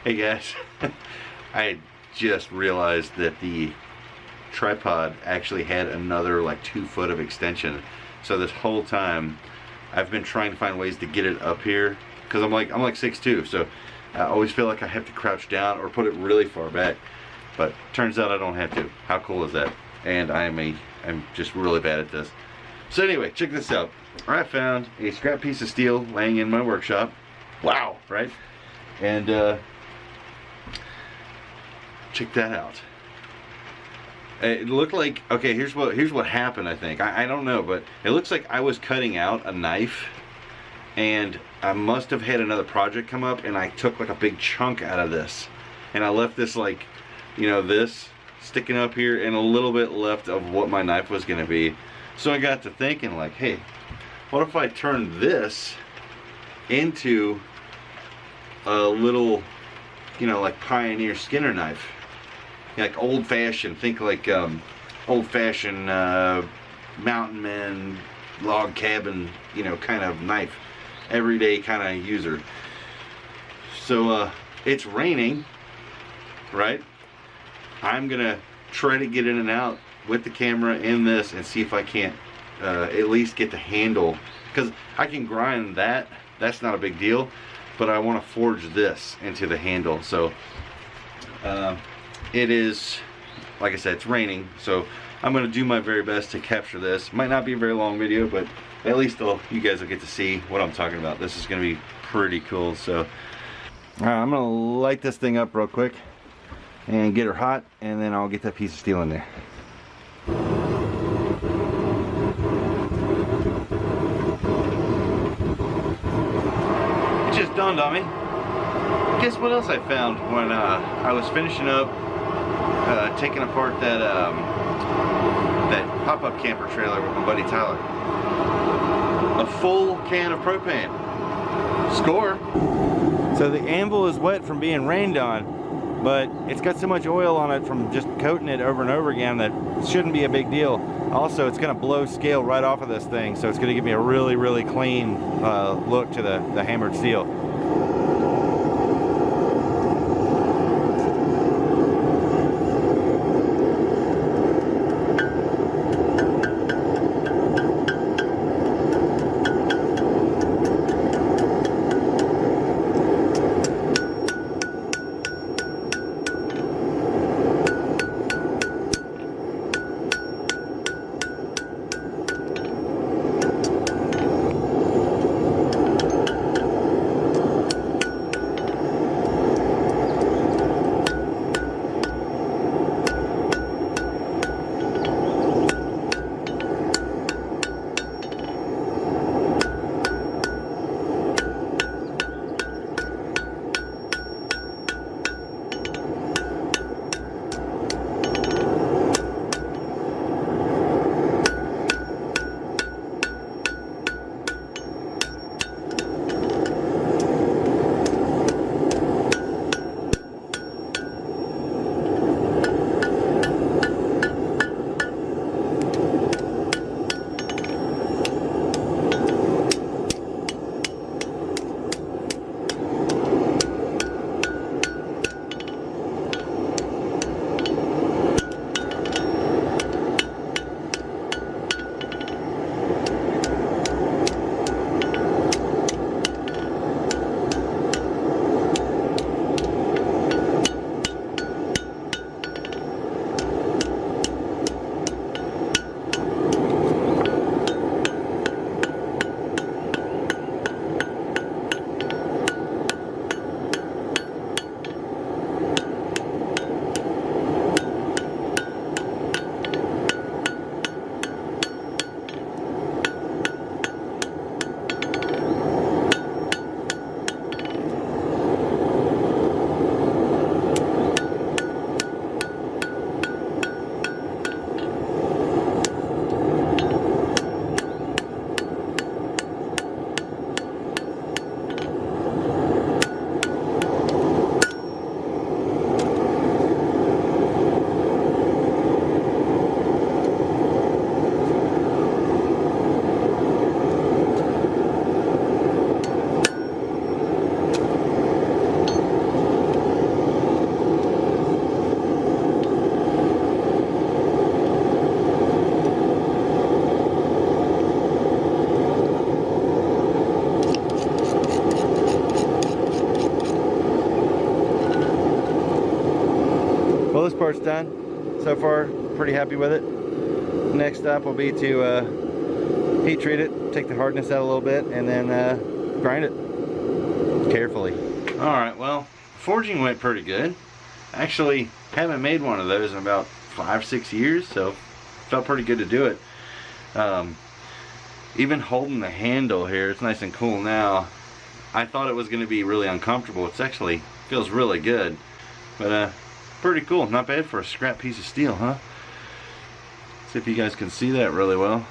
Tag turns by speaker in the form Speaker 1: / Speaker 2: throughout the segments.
Speaker 1: Hey guys, I just realized that the tripod actually had another like 2 foot of extension. So this whole time I've been trying to find ways to get it up here because I'm like 6'2", so I always feel like I have to crouch down or put it really far back. But turns out I don't have to. How cool is that? And I'm just really bad at this. So anyway, check this out. I found a scrap piece of steel laying in my workshop. Wow, right? And check that out. It looked like, okay, here's what happened, I think. I don't know, but it looks like I was cutting out a knife and I must have had another project come up and I took like a big chunk out of this. And I left this like, you know, this sticking up here and a little bit left of what my knife was gonna be. So I got to thinking like, hey, what if I turn this into a little, you know, like Pioneer Skinner knife, like old-fashioned. Think like old-fashioned mountain man, log cabin, you know, kind of knife, everyday kind of user. So it's raining, right? I'm gonna try to get in and out with the camera in this and see if I can't at least get the handle, because I can grind that. That's not a big deal. But I want to forge this into the handle. So it is, like I said, it's raining, so I'm going to do my very best to capture this. Might not be a very long video, but at least you guys will get to see what I'm talking about. This is going to be pretty cool. So I'm going to light this thing up real quick and get her hot, and then I'll get that piece of steel in there. Just dawned on me. Guess what else I found when I was finishing up taking apart that that pop-up camper trailer with my buddy Tyler. A full can of propane. Score. So the anvil is wet from being rained on, but it's got so much oil on it from just coating it over and over again that it shouldn't be a big deal. Also, it's going to blow scale right off of this thing, so it's going to give me a really, really clean look to the hammered steel. most part's done. So far, pretty happy with it. Next up will be to heat treat it, take the hardness out a little bit, and then grind it carefully. Alright, well, forging went pretty good. Actually, haven't made one of those in about 5-6 years, so felt pretty good to do it. Even holding the handle here, it's nice and cool now. I thought it was going to be really uncomfortable. It's actually feels really good, but pretty cool. Not bad for a scrap piece of steel, huh? See if you guys can see that really well.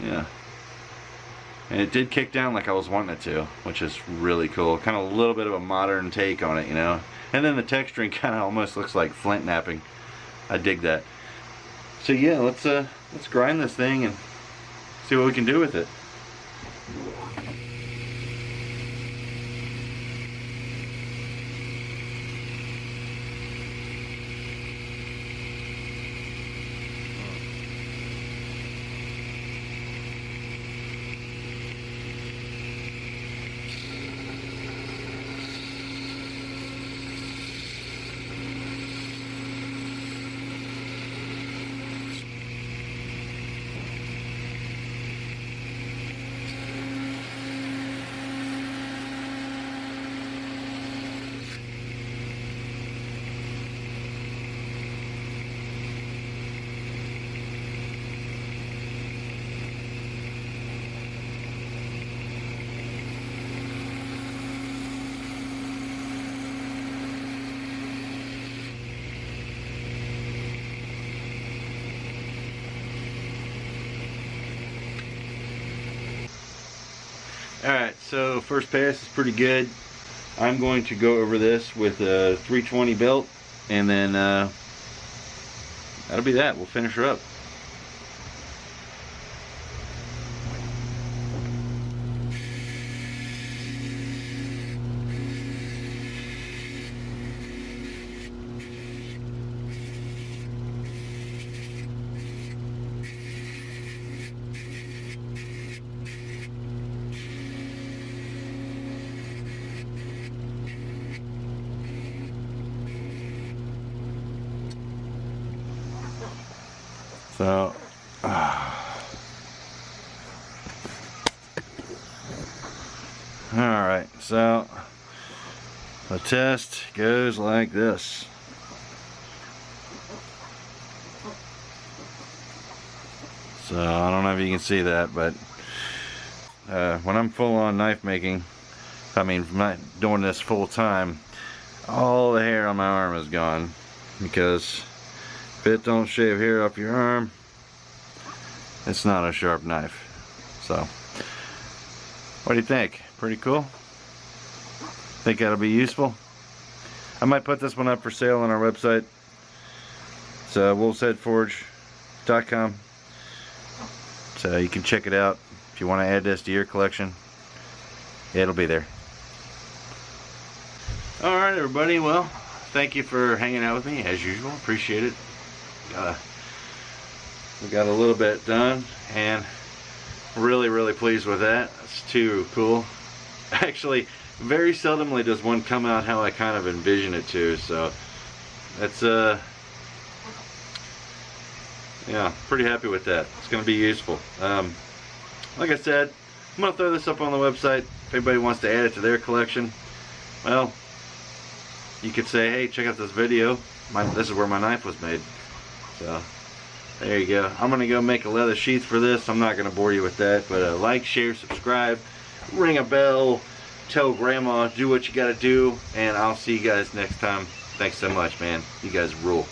Speaker 1: Yeah, and it did kick down like I was wanting it to, which is really cool. Kind of a little bit of a modern take on it, you know. And then the texturing kind of almost looks like flint knapping. I dig that. So yeah, let's grind this thing and see what we can do with it. Alright, so first pass is pretty good. I'm going to go over this with a 320 belt, and then that'll be that. We'll finish her up. So, alright, so the test goes like this. So, I don't know if you can see that, but when I'm full on knife making, I mean, I'm not doing this full time, all the hair on my arm is gone, because if it don't shave hair off your arm, it's not a sharp knife. So, what do you think? Pretty cool? Think that'll be useful? I might put this one up for sale on our website. It's wolfsheadforge.com. So you can check it out if you want to add this to your collection. It'll be there. Alright everybody, well, thank you for hanging out with me as usual. Appreciate it. We got a little bit done, and really pleased with that. It's too cool. Actually, very seldomly does one come out how I kind of envision it to, so that's yeah, pretty happy with that. It's going to be useful. Like I said, I'm going to throw this up on the website if anybody wants to add it to their collection. Well, you could say, hey, check out this video. This is where my knife was made. So, there you go. I'm going to go make a leather sheath for this. I'm not going to bore you with that, but like, share, subscribe, ring a bell, tell grandma, do what you got to do, and I'll see you guys next time. Thanks so much, man. You guys rule.